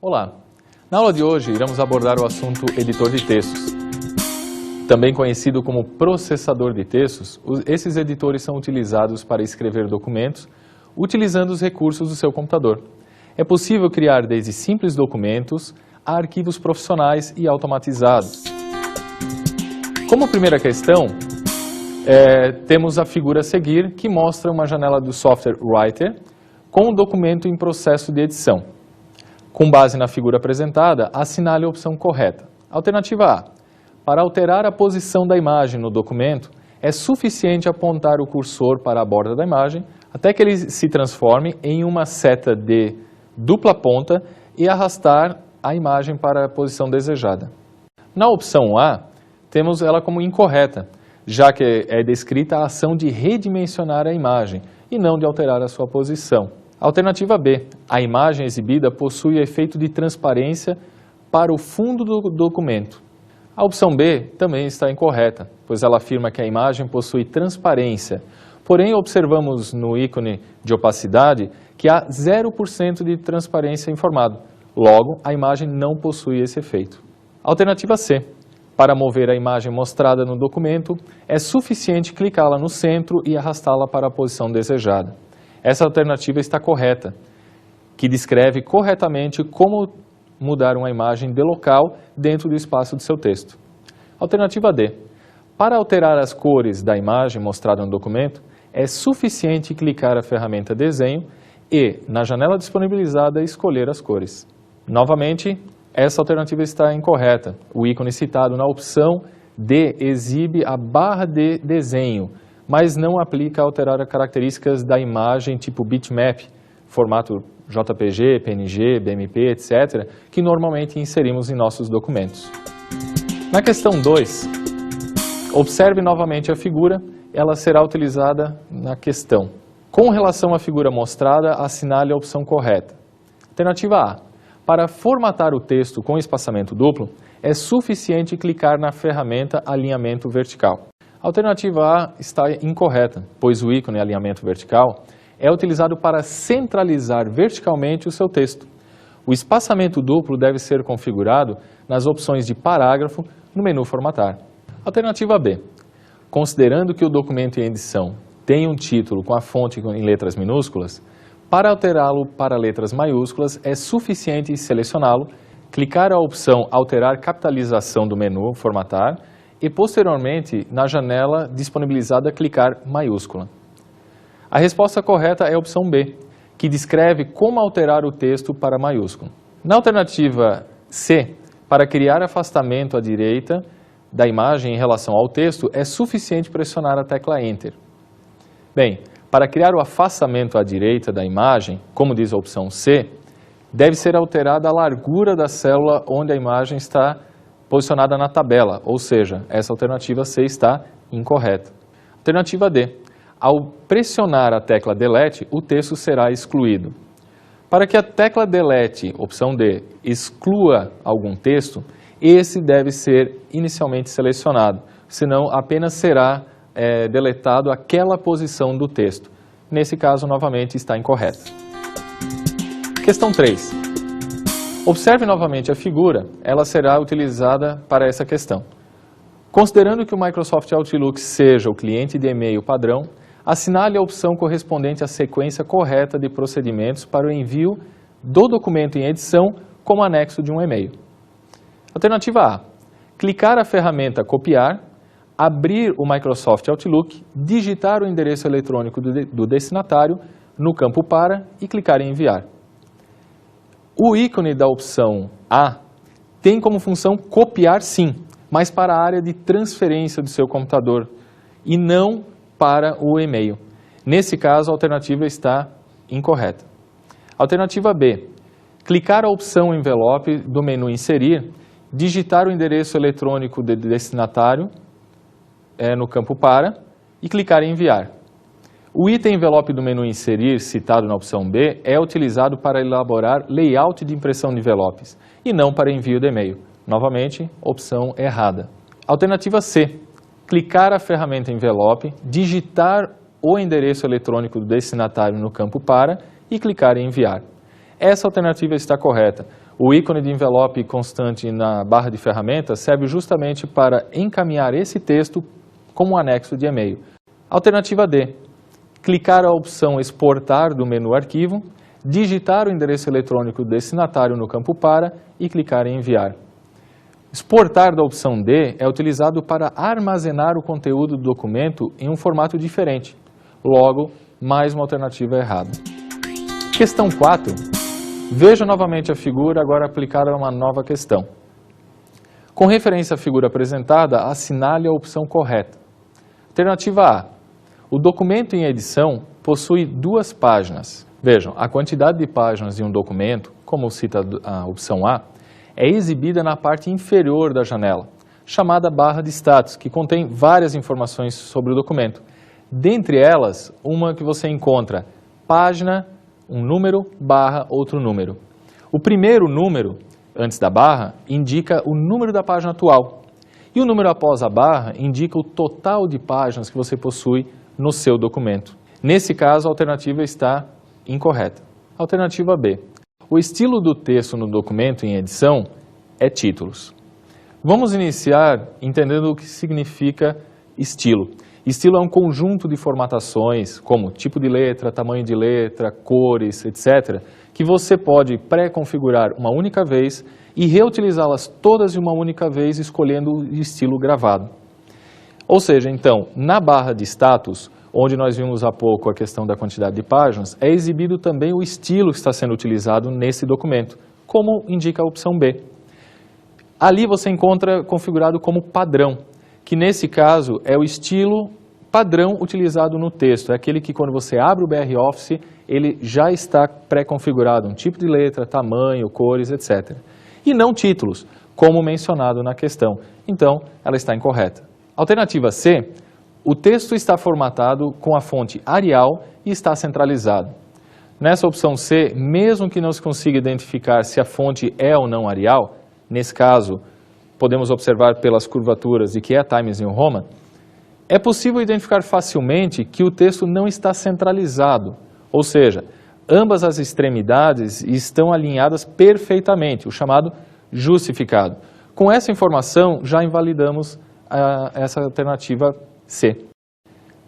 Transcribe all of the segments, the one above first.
Olá! Na aula de hoje iremos abordar o assunto editor de textos. Também conhecido como processador de textos, esses editores são utilizados para escrever documentos utilizando os recursos do seu computador. É possível criar desde simples documentos a arquivos profissionais e automatizados. Como primeira questão, temos a figura a seguir que mostra uma janela do software Writer com um documento em processo de edição. Com base na figura apresentada, assinale a opção correta. Alternativa A. Para alterar a posição da imagem no documento, é suficiente apontar o cursor para a borda da imagem até que ele se transforme em uma seta de dupla ponta e arrastar a imagem para a posição desejada. Na opção A, temos ela como incorreta, já que é descrita a ação de redimensionar a imagem e não de alterar a sua posição. Alternativa B. A imagem exibida possui efeito de transparência para o fundo do documento. A opção B também está incorreta, pois ela afirma que a imagem possui transparência. Porém, observamos no ícone de opacidade que há 0% de transparência informado. Logo, a imagem não possui esse efeito. Alternativa C. Para mover a imagem mostrada no documento, é suficiente clicá-la no centro e arrastá-la para a posição desejada. Essa alternativa está correta, que descreve corretamente como mudar uma imagem de local dentro do espaço do seu texto. Alternativa D. Para alterar as cores da imagem mostrada no documento, é suficiente clicar a ferramenta Desenho e, na janela disponibilizada, escolher as cores. Novamente, essa alternativa está incorreta. O ícone citado na opção D exibe a barra de desenho, mas não aplica a alterar as características da imagem tipo bitmap, formato JPG, PNG, BMP, etc., que normalmente inserimos em nossos documentos. Na questão 2, observe novamente a figura, ela será utilizada na questão. Com relação à figura mostrada, assinale a opção correta. Alternativa A. Para formatar o texto com espaçamento duplo, é suficiente clicar na ferramenta Alinhamento Vertical. A alternativa A está incorreta, pois o ícone Alinhamento Vertical é utilizado para centralizar verticalmente o seu texto. O espaçamento duplo deve ser configurado nas opções de parágrafo no menu Formatar. Alternativa B. Considerando que o documento em edição tem um título com a fonte em letras minúsculas, para alterá-lo para letras maiúsculas é suficiente selecioná-lo, clicar a opção Alterar capitalização do menu Formatar e, posteriormente, na janela disponibilizada, clicar maiúscula. A resposta correta é a opção B, que descreve como alterar o texto para maiúsculo. Na alternativa C, para criar afastamento à direita da imagem em relação ao texto, é suficiente pressionar a tecla Enter. Bem, para criar o afastamento à direita da imagem, como diz a opção C, deve ser alterada a largura da célula onde a imagem está posicionada na tabela, ou seja, essa alternativa C está incorreta. Alternativa D. Ao pressionar a tecla Delete, o texto será excluído. Para que a tecla Delete, opção D, exclua algum texto, esse deve ser inicialmente selecionado, senão apenas será deletado aquela posição do texto. Nesse caso, novamente, está incorreta. Questão 3. Observe novamente a figura, ela será utilizada para essa questão. Considerando que o Microsoft Outlook seja o cliente de e-mail padrão, assinale a opção correspondente à sequência correta de procedimentos para o envio do documento em edição como anexo de um e-mail. Alternativa A. Clicar a ferramenta Copiar, abrir o Microsoft Outlook, digitar o endereço eletrônico do destinatário no campo Para e clicar em Enviar. O ícone da opção A tem como função copiar sim, mas para a área de transferência do seu computador e não para o e-mail. Nesse caso, a alternativa está incorreta. Alternativa B. Clicar a opção Envelope do menu Inserir, digitar o endereço eletrônico do destinatário no campo Para e clicar em Enviar. O item envelope do menu Inserir, citado na opção B, é utilizado para elaborar layout de impressão de envelopes e não para envio de e-mail. Novamente, opção errada. Alternativa C. Clicar a ferramenta Envelope, digitar o endereço eletrônico do destinatário no campo Para e clicar em Enviar. Essa alternativa está correta. O ícone de envelope constante na barra de ferramentas serve justamente para encaminhar esse texto como um anexo de e-mail. Alternativa D, clicar a opção exportar do menu arquivo, digitar o endereço eletrônico do destinatário no campo para e clicar em enviar. Exportar da opção D é utilizado para armazenar o conteúdo do documento em um formato diferente. Logo, mais uma alternativa errada. Questão 4. Veja novamente a figura, agora aplicada a uma nova questão. Com referência à figura apresentada, assinale a opção correta. Alternativa A. O documento em edição possui 2 páginas. Vejam, a quantidade de páginas de um documento, como cita a opção A, é exibida na parte inferior da janela, chamada barra de status, que contém várias informações sobre o documento. Dentre elas, uma que você encontra página, um número, barra, outro número. O primeiro número, antes da barra, indica o número da página atual. E o número após a barra indica o total de páginas que você possui no seu documento. Nesse caso, a alternativa está incorreta. Alternativa B. O estilo do texto no documento em edição é títulos. Vamos iniciar entendendo o que significa estilo. Estilo é um conjunto de formatações, como tipo de letra, tamanho de letra, cores, etc., que você pode pré-configurar uma única vez e reutilizá-las todas de uma única vez, escolhendo o estilo gravado. Ou seja, então, na barra de status, onde nós vimos há pouco a questão da quantidade de páginas, é exibido também o estilo que está sendo utilizado nesse documento, como indica a opção B. Ali você encontra configurado como padrão, que nesse caso é o estilo padrão utilizado no texto. É aquele que quando você abre o BR Office, ele já está pré-configurado, um tipo de letra, tamanho, cores, etc. E não títulos, como mencionado na questão. Então, ela está incorreta. Alternativa C, o texto está formatado com a fonte Arial e está centralizado. Nessa opção C, mesmo que não se consiga identificar se a fonte é ou não Arial, nesse caso, podemos observar pelas curvaturas de que é Times New Roman, é possível identificar facilmente que o texto não está centralizado, ou seja, ambas as extremidades estão alinhadas perfeitamente, o chamado justificado. Com essa informação, já invalidamos essa alternativa C.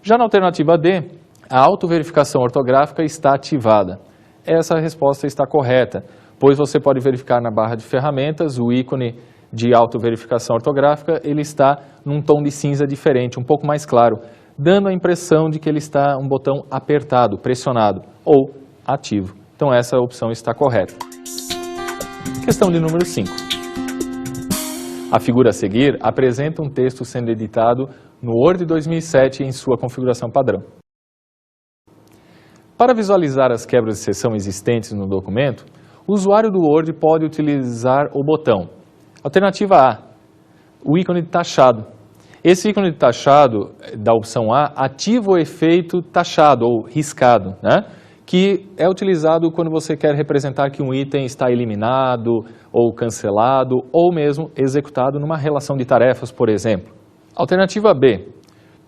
Já na alternativa D, a autoverificação ortográfica está ativada. Essa resposta está correta, pois você pode verificar na barra de ferramentas o ícone de autoverificação ortográfica, ele está num tom de cinza diferente, um pouco mais claro, dando a impressão de que ele está um botão apertado, pressionado ou ativo. Então essa opção está correta. Questão de número 5. A figura a seguir apresenta um texto sendo editado no Word 2007 em sua configuração padrão. Para visualizar as quebras de seção existentes no documento, o usuário do Word pode utilizar o botão. Alternativa A, o ícone de taxado. Esse ícone de taxado da opção A ativa o efeito taxado ou riscado, né? Que é utilizado quando você quer representar que um item está eliminado ou cancelado ou mesmo executado numa relação de tarefas, por exemplo. Alternativa B.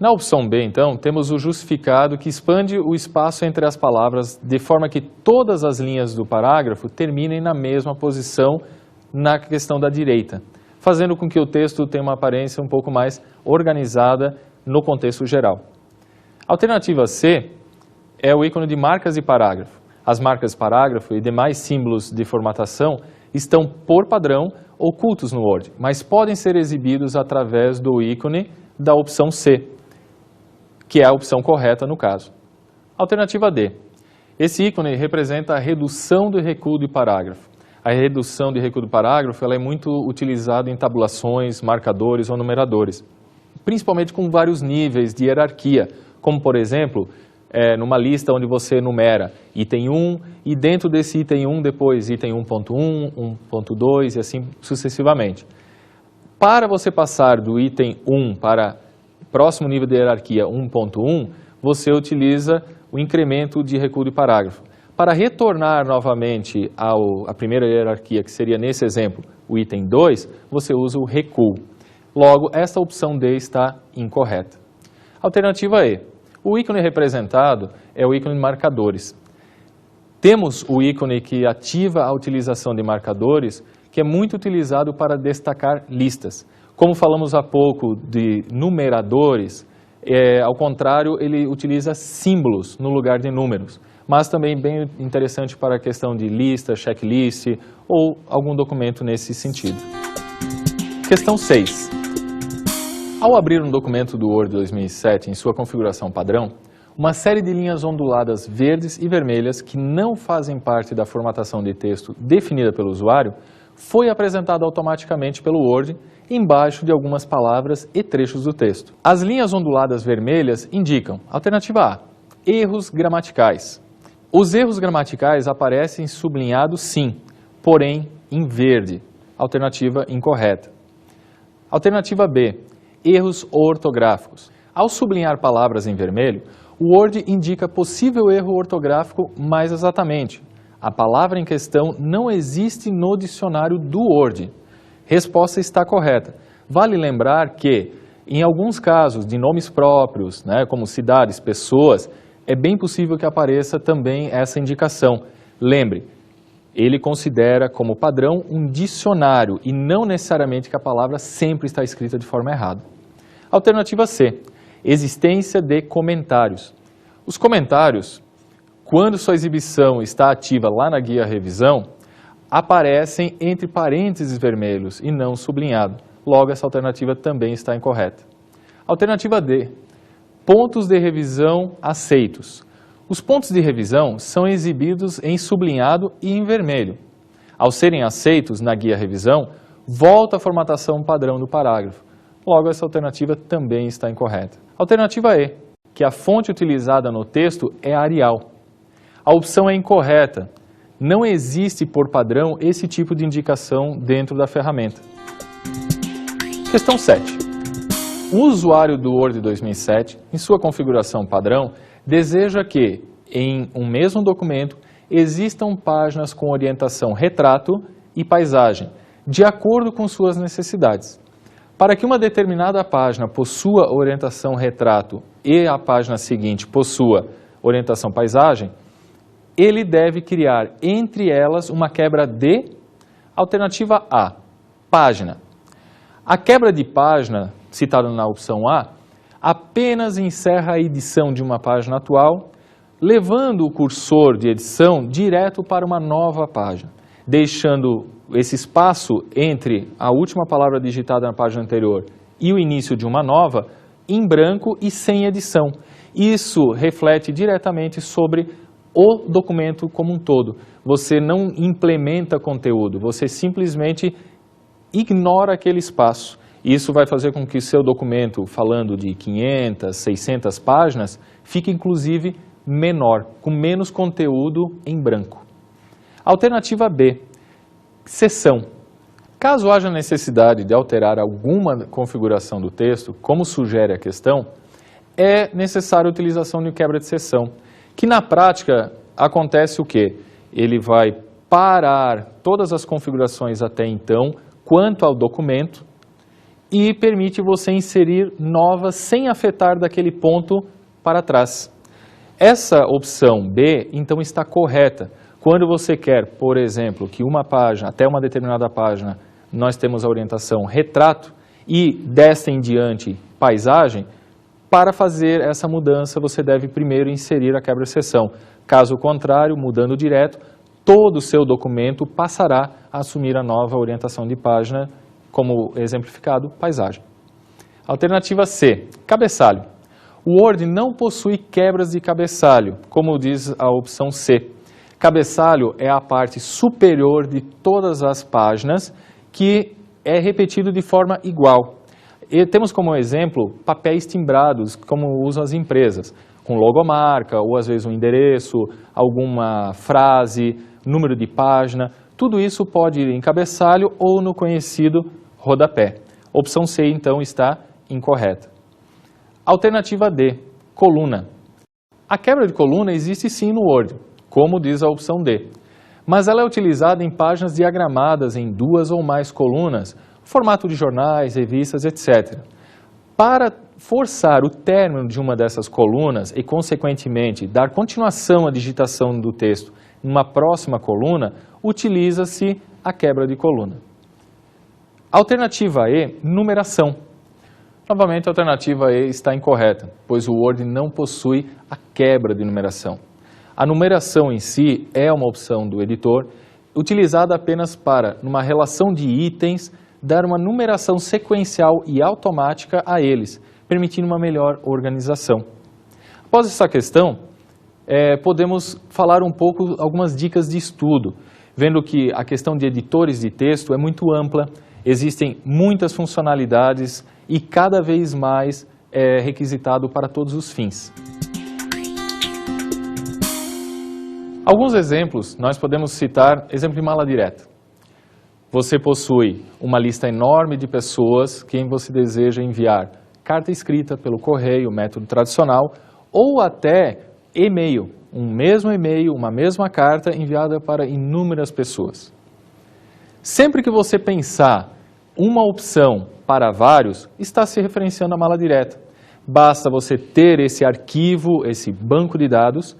Na opção B, então, temos o justificado que expande o espaço entre as palavras de forma que todas as linhas do parágrafo terminem na mesma posição na questão da direita, fazendo com que o texto tenha uma aparência um pouco mais organizada no contexto geral. Alternativa C é o ícone de marcas de parágrafo. As marcas de parágrafo e demais símbolos de formatação estão, por padrão, ocultos no Word, mas podem ser exibidos através do ícone da opção C, que é a opção correta no caso. Alternativa D. Esse ícone representa a redução do recuo de parágrafo. A redução de recuo do parágrafo ela é muito utilizada em tabulações, marcadores ou numeradores, principalmente com vários níveis de hierarquia, como por exemplo, numa lista onde você numera item 1 e dentro desse item 1 depois item 1.1, 1.2 e assim sucessivamente. Para você passar do item 1 para o próximo nível de hierarquia 1.1, você utiliza o incremento de recuo de parágrafo. Para retornar novamente à primeira hierarquia, que seria nesse exemplo o item 2, você usa o recuo. Logo, esta opção D está incorreta. Alternativa E. O ícone representado é o ícone de marcadores. Temos o ícone que ativa a utilização de marcadores, que é muito utilizado para destacar listas. Como falamos há pouco de numeradores, ao contrário, ele utiliza símbolos no lugar de números, mas também bem interessante para a questão de lista, checklist ou algum documento nesse sentido. Questão 6. Ao abrir um documento do Word 2007 em sua configuração padrão, uma série de linhas onduladas verdes e vermelhas que não fazem parte da formatação de texto definida pelo usuário foi apresentada automaticamente pelo Word embaixo de algumas palavras e trechos do texto. As linhas onduladas vermelhas indicam, alternativa A, erros gramaticais. Os erros gramaticais aparecem sublinhados sim, porém em verde, alternativa incorreta. Alternativa B, erros ortográficos. Ao sublinhar palavras em vermelho, o Word indica possível erro ortográfico mais exatamente. A palavra em questão não existe no dicionário do Word. Resposta está correta. Vale lembrar que, em alguns casos de nomes próprios, como cidades, pessoas, é bem possível que apareça também essa indicação. Lembre, ele considera como padrão um dicionário e não necessariamente que a palavra sempre está escrita de forma errada. Alternativa C, existência de comentários. Os comentários, quando sua exibição está ativa lá na guia revisão, aparecem entre parênteses vermelhos e não sublinhado. Logo, essa alternativa também está incorreta. Alternativa D, pontos de revisão aceitos. Os pontos de revisão são exibidos em sublinhado e em vermelho. Ao serem aceitos na guia revisão, volta à formatação padrão do parágrafo. Logo, essa alternativa também está incorreta. Alternativa E, que a fonte utilizada no texto é Arial. A opção é incorreta. Não existe por padrão esse tipo de indicação dentro da ferramenta. Questão 7. O usuário do Word 2007, em sua configuração padrão, deseja que, em um mesmo documento, existam páginas com orientação retrato e paisagem, de acordo com suas necessidades. Para que uma determinada página possua orientação retrato e a página seguinte possua orientação paisagem, ele deve criar entre elas uma quebra de alternativa A, página. A quebra de página, citada na opção A, apenas encerra a edição de uma página atual, levando o cursor de edição direto para uma nova página, deixando esse espaço entre a última palavra digitada na página anterior e o início de uma nova em branco e sem edição. Isso reflete diretamente sobre o documento como um todo. Você não implementa conteúdo, você simplesmente ignora aquele espaço. Isso vai fazer com que o seu documento, falando de 500, 600 páginas, fique inclusive menor, com menos conteúdo em branco. Alternativa B, seção. Caso haja necessidade de alterar alguma configuração do texto, como sugere a questão, é necessária a utilização de quebra de seção, que na prática acontece o quê? Ele vai parar todas as configurações até então, quanto ao documento, e permite você inserir novas sem afetar daquele ponto para trás. Essa opção B, então, está correta. Quando você quer, por exemplo, que uma página, até uma determinada página, nós temos a orientação retrato e desta em diante paisagem, para fazer essa mudança você deve primeiro inserir a quebra de seção. Caso contrário, mudando direto, todo o seu documento passará a assumir a nova orientação de página, como exemplificado, paisagem. Alternativa C, cabeçalho. O Word não possui quebras de cabeçalho, como diz a opção C. Cabeçalho é a parte superior de todas as páginas que é repetido de forma igual. E temos como exemplo papéis timbrados, como usam as empresas, com logomarca ou às vezes um endereço, alguma frase, número de página. Tudo isso pode ir em cabeçalho ou no conhecido rodapé. Opção C, então, está incorreta. Alternativa D, coluna. A quebra de coluna existe sim no Word, como diz a opção D, mas ela é utilizada em páginas diagramadas em 2 ou mais colunas, formato de jornais, revistas, etc. Para forçar o término de uma dessas colunas e, consequentemente, dar continuação à digitação do texto numa próxima coluna, utiliza-se a quebra de coluna. Alternativa E, numeração. Novamente, a alternativa E está incorreta, pois o Word não possui a quebra de numeração. A numeração em si é uma opção do editor, utilizada apenas para, numa relação de itens, dar uma numeração sequencial e automática a eles, permitindo uma melhor organização. Após essa questão, podemos falar um pouco, algumas dicas de estudo, vendo que a questão de editores de texto é muito ampla, existem muitas funcionalidades e cada vez mais é requisitado para todos os fins. Alguns exemplos, nós podemos citar exemplo de mala direta. Você possui uma lista enorme de pessoas quem você deseja enviar carta escrita pelo correio, método tradicional, ou até e-mail, um mesmo e-mail, uma mesma carta enviada para inúmeras pessoas. Sempre que você pensar uma opção para vários, está se referenciando a mala direta. Basta você ter esse arquivo, esse banco de dados,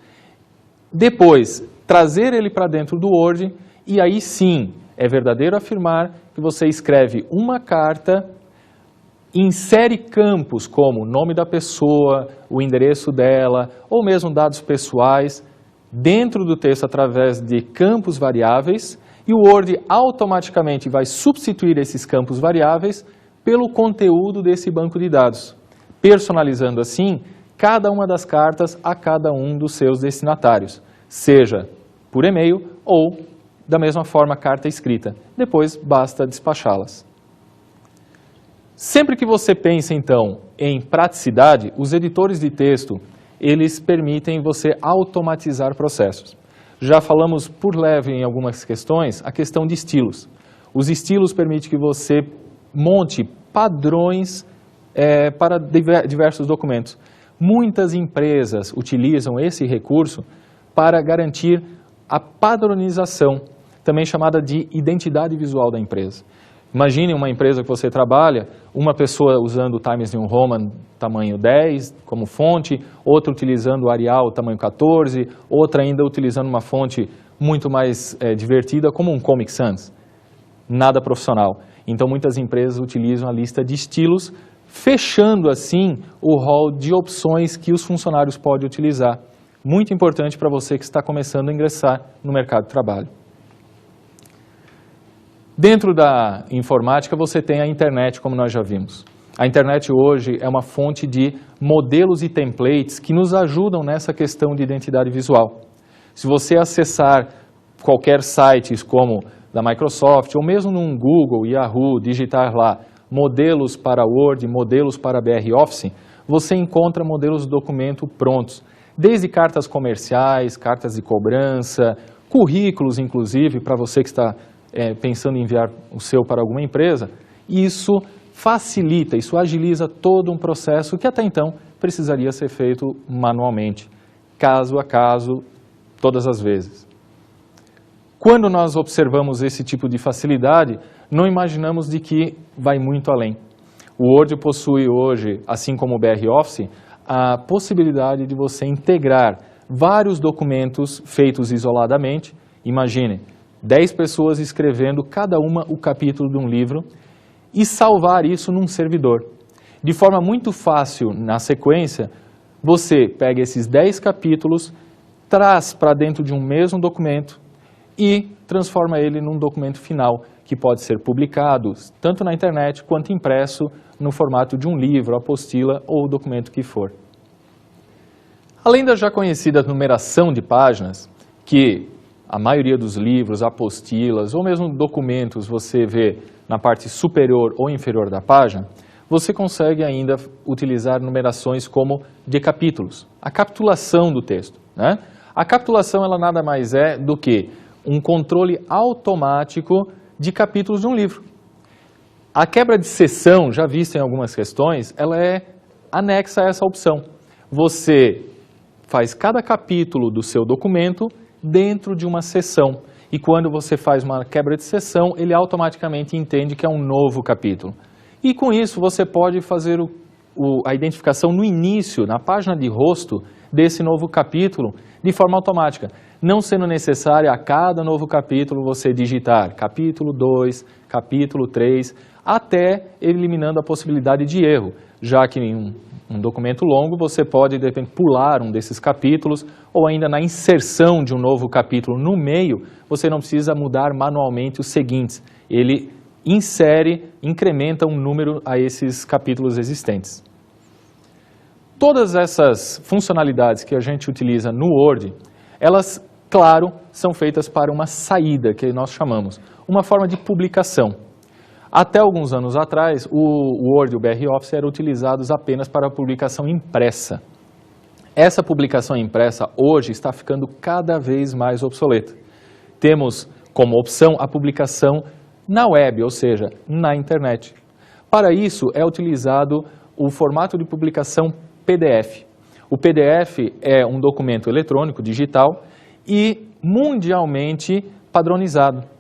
depois trazer ele para dentro do Word e aí sim é verdadeiro afirmar que você escreve uma carta, insere campos como o nome da pessoa, o endereço dela ou mesmo dados pessoais dentro do texto através de campos variáveis e o Word automaticamente vai substituir esses campos variáveis pelo conteúdo desse banco de dados, personalizando assim cada uma das cartas a cada um dos seus destinatários, seja por e-mail ou, da mesma forma, carta escrita. Depois, basta despachá-las. Sempre que você pensa, então, em praticidade, os editores de texto, eles permitem você automatizar processos. Já falamos por leve em algumas questões, a questão de estilos. Os estilos permitem que você monte padrões para diversos documentos. Muitas empresas utilizam esse recurso para garantir a padronização, também chamada de identidade visual da empresa. Imagine uma empresa que você trabalha, uma pessoa usando o Times New Roman tamanho 10 como fonte, outra utilizando o Arial tamanho 14, outra ainda utilizando uma fonte muito mais divertida como um Comic Sans. Nada profissional. Então muitas empresas utilizam a lista de estilos, fechando assim o rol de opções que os funcionários podem utilizar. Muito importante para você que está começando a ingressar no mercado de trabalho. Dentro da informática você tem a internet, como nós já vimos. A internet hoje é uma fonte de modelos e templates que nos ajudam nessa questão de identidade visual. Se você acessar qualquer site como da Microsoft ou mesmo num Google, Yahoo, digitar lá modelos para Word, modelos para BR Office, você encontra modelos de documento prontos, desde cartas comerciais, cartas de cobrança, currículos inclusive, para você que está pensando em enviar o seu para alguma empresa. Isso facilita, isso agiliza todo um processo que até então precisaria ser feito manualmente, caso a caso, todas as vezes. Quando nós observamos esse tipo de facilidade, não imaginamos de que vai muito além. O Word possui hoje, assim como o BR Office, a possibilidade de você integrar vários documentos feitos isoladamente. Imagine, 10 pessoas escrevendo cada uma o capítulo de um livro e salvar isso num servidor. De forma muito fácil, na sequência, você pega esses 10 capítulos, traz para dentro de um mesmo documento e transforma ele num documento final, que pode ser publicado tanto na internet quanto impresso no formato de um livro, apostila ou documento que for. Além da já conhecida numeração de páginas, que a maioria dos livros, apostilas ou mesmo documentos você vê na parte superior ou inferior da página, você consegue ainda utilizar numerações como de capítulos, a capitulação do texto, né? A capitulação ela nada mais é do que um controle automático de capítulos de um livro. A quebra de seção, já vista em algumas questões, ela é anexa a essa opção. Você faz cada capítulo do seu documento dentro de uma seção. E quando você faz uma quebra de seção, ele automaticamente entende que é um novo capítulo. E com isso você pode fazer a identificação no início, na página de rosto, desse novo capítulo de forma automática, não sendo necessário a cada novo capítulo você digitar capítulo 2, capítulo 3, até eliminando a possibilidade de erro, já que em um documento longo você pode, de repente, pular um desses capítulos, ou ainda na inserção de um novo capítulo no meio, você não precisa mudar manualmente os seguintes. Ele insere, incrementa um número a esses capítulos existentes. Todas essas funcionalidades que a gente utiliza no Word, elas, claro, são feitas para uma saída, que nós chamamos, uma forma de publicação. Até alguns anos atrás, o Word e o BR Office eram utilizados apenas para a publicação impressa. Essa publicação impressa hoje está ficando cada vez mais obsoleta. Temos como opção a publicação na web, ou seja, na internet. Para isso é utilizado o formato de publicação PDF. O PDF é um documento eletrônico, digital e mundialmente padronizado.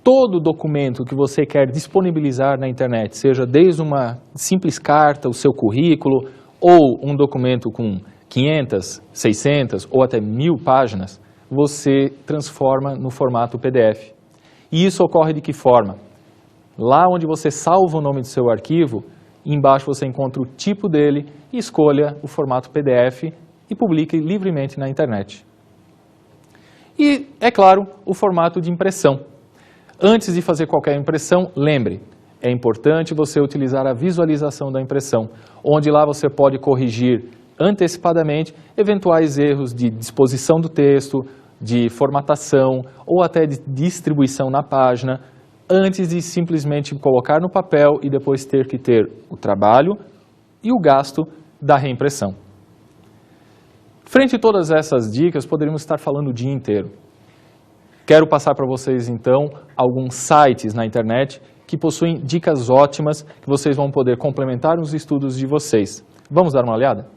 Todo documento que você quer disponibilizar na internet, seja desde uma simples carta, o seu currículo, ou um documento com 500, 600 ou até 1000 páginas, você transforma no formato PDF. E isso ocorre de que forma? Lá onde você salva o nome do seu arquivo, embaixo você encontra o tipo dele e escolha o formato PDF e publique livremente na internet. E, é claro, o formato de impressão. Antes de fazer qualquer impressão, lembre, é importante você utilizar a visualização da impressão, onde lá você pode corrigir antecipadamente eventuais erros de disposição do texto, de formatação ou até de distribuição na página, antes de simplesmente colocar no papel e depois ter que ter o trabalho e o gasto da reimpressão. Frente a todas essas dicas, poderíamos estar falando o dia inteiro. Quero passar para vocês, então, alguns sites na internet que possuem dicas ótimas que vocês vão poder complementar os estudos de vocês. Vamos dar uma olhada?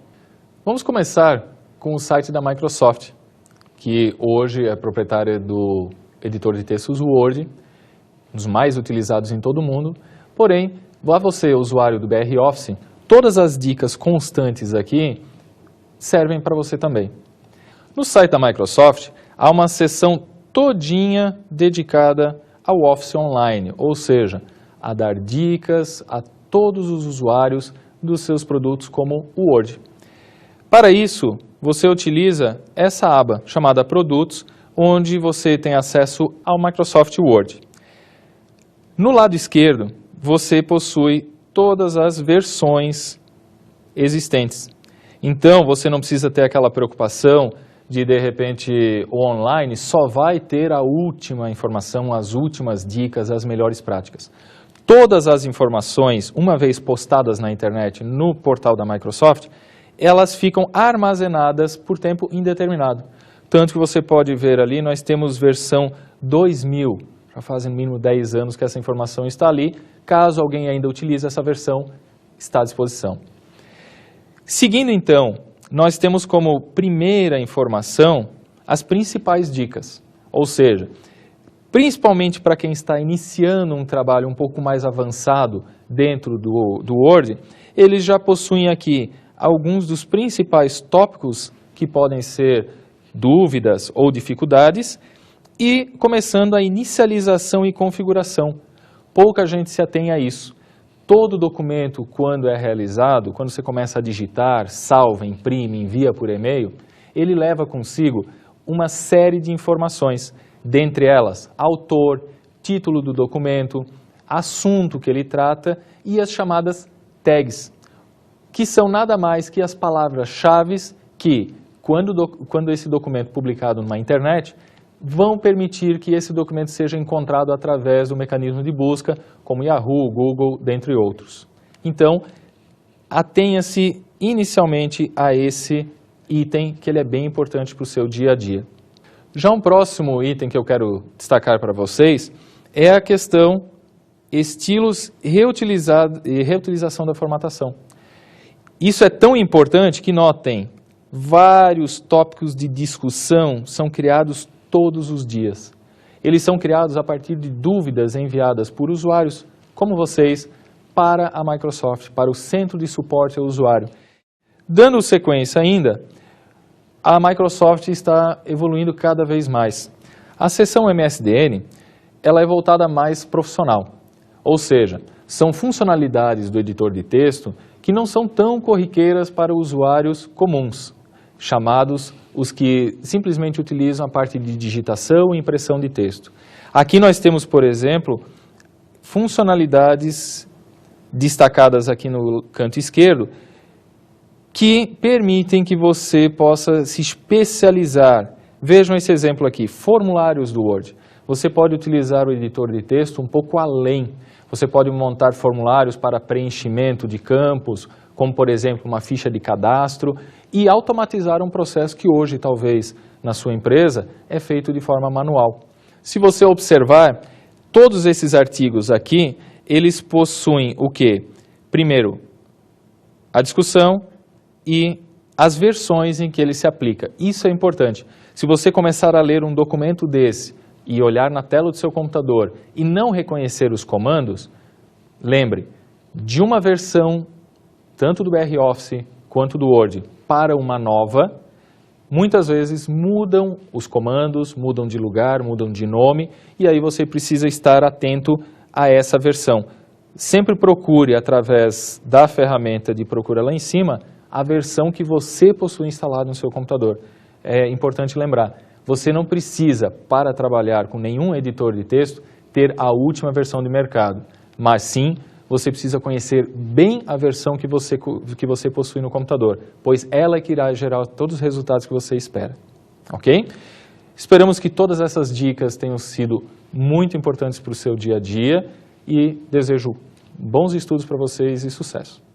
Vamos começar com o site da Microsoft, que hoje é proprietária do editor de textos Word, um dos mais utilizados em todo o mundo. Porém, lá você, usuário do BR Office, todas as dicas constantes aqui servem para você também. No site da Microsoft, há uma seção todinha dedicada ao Office Online, ou seja, a dar dicas a todos os usuários dos seus produtos como o Word. Para isso, você utiliza essa aba chamada Produtos, onde você tem acesso ao Microsoft Word. No lado esquerdo, você possui todas as versões existentes. Então, você não precisa ter aquela preocupação de repente, o online só vai ter a última informação, as últimas dicas, as melhores práticas. Todas as informações, uma vez postadas na internet, no portal da Microsoft, elas ficam armazenadas por tempo indeterminado. Tanto que você pode ver ali, nós temos versão 2000, já fazem no mínimo 10 anos que essa informação está ali. Caso alguém ainda utilize essa versão, está à disposição. Seguindo então, nós temos como primeira informação as principais dicas, ou seja, principalmente para quem está iniciando um trabalho um pouco mais avançado dentro do Word, eles já possuem aqui alguns dos principais tópicos que podem ser dúvidas ou dificuldades e começando a inicialização e configuração. Pouca gente se atém a isso. Todo documento, quando é realizado, quando você começa a digitar, salva, imprime, envia por e-mail, ele leva consigo uma série de informações, dentre elas, autor, título do documento, assunto que ele trata e as chamadas tags, que são nada mais que as palavras-chave que, quando esse documento é publicado na internet, vão permitir que esse documento seja encontrado através do mecanismo de busca, como Yahoo, Google, dentre outros. Então, atenha-se inicialmente a esse item, que ele é bem importante para o seu dia a dia. Já um próximo item que eu quero destacar para vocês é a questão estilos e reutilização da formatação. Isso é tão importante que, notem, vários tópicos de discussão são criados todos os dias. Eles são criados a partir de dúvidas enviadas por usuários, como vocês, para a Microsoft, para o Centro de Suporte ao Usuário. Dando sequência ainda, a Microsoft está evoluindo cada vez mais. A seção MSDN, ela é voltada mais profissional, ou seja, são funcionalidades do editor de texto que não são tão corriqueiras para usuários comuns, chamados os que simplesmente utilizam a parte de digitação e impressão de texto. Aqui nós temos, por exemplo, funcionalidades destacadas aqui no canto esquerdo que permitem que você possa se especializar. Vejam esse exemplo aqui, formulários do Word. Você pode utilizar o editor de texto um pouco além. Você pode montar formulários para preenchimento de campos, como por exemplo uma ficha de cadastro, e automatizar um processo que hoje talvez na sua empresa é feito de forma manual. Se você observar, todos esses artigos aqui, eles possuem o quê? Primeiro, a discussão e as versões em que ele se aplica. Isso é importante. Se você começar a ler um documento desse e olhar na tela do seu computador e não reconhecer os comandos, lembre, de uma versão, tanto do BR-Office quanto do Word, para uma nova, muitas vezes mudam os comandos, mudam de lugar, mudam de nome, e aí você precisa estar atento a essa versão. Sempre procure, através da ferramenta de procura lá em cima, a versão que você possui instalada no seu computador. É importante lembrar, você não precisa, para trabalhar com nenhum editor de texto, ter a última versão de mercado, mas sim, você precisa conhecer bem a versão que você possui no computador, pois ela é que irá gerar todos os resultados que você espera. Ok? Esperamos que todas essas dicas tenham sido muito importantes para o seu dia a dia e desejo bons estudos para vocês e sucesso.